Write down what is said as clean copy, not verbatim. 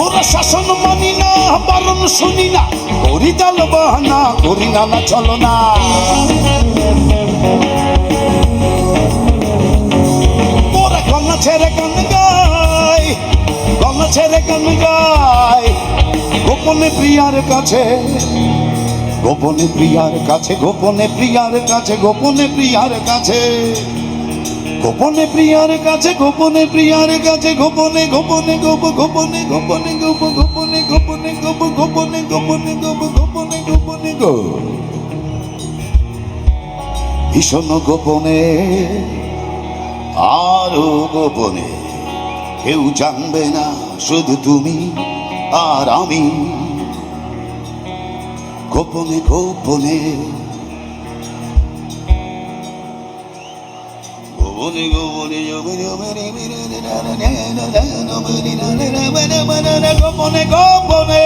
ওরা শাসন মানি না, বারণ শুনি না, করি তাল বাহানা, করি নানা চলো না। ওরা গলা ছেড়ে গান গায়, গলা ছেড়ে গান গায়, গোপনে প্রিয়ার কাছে, গোপনে প্রিয়ার কাছে, গোপনে প্রিয়ার কাছে, গোপনে প্রিয়ার কাছে, গোপনে প্রিয়ার কাছে, গোপনে প্রিয়ার কাছে, গোপনে গোপনে গোপ, গোপনে গোপনে গোপ, গোপনে গোপনে গোপ, গোপনে গোপনে গোপ, গোপনে গোপনে গো, ভীষণ গোপনে, আরো গোপনে, কেউ জানবে না, শুধু তুমি আর আমি, গোপনে গোপনে, গোপনে গোপনে, গোপনে গোপনে।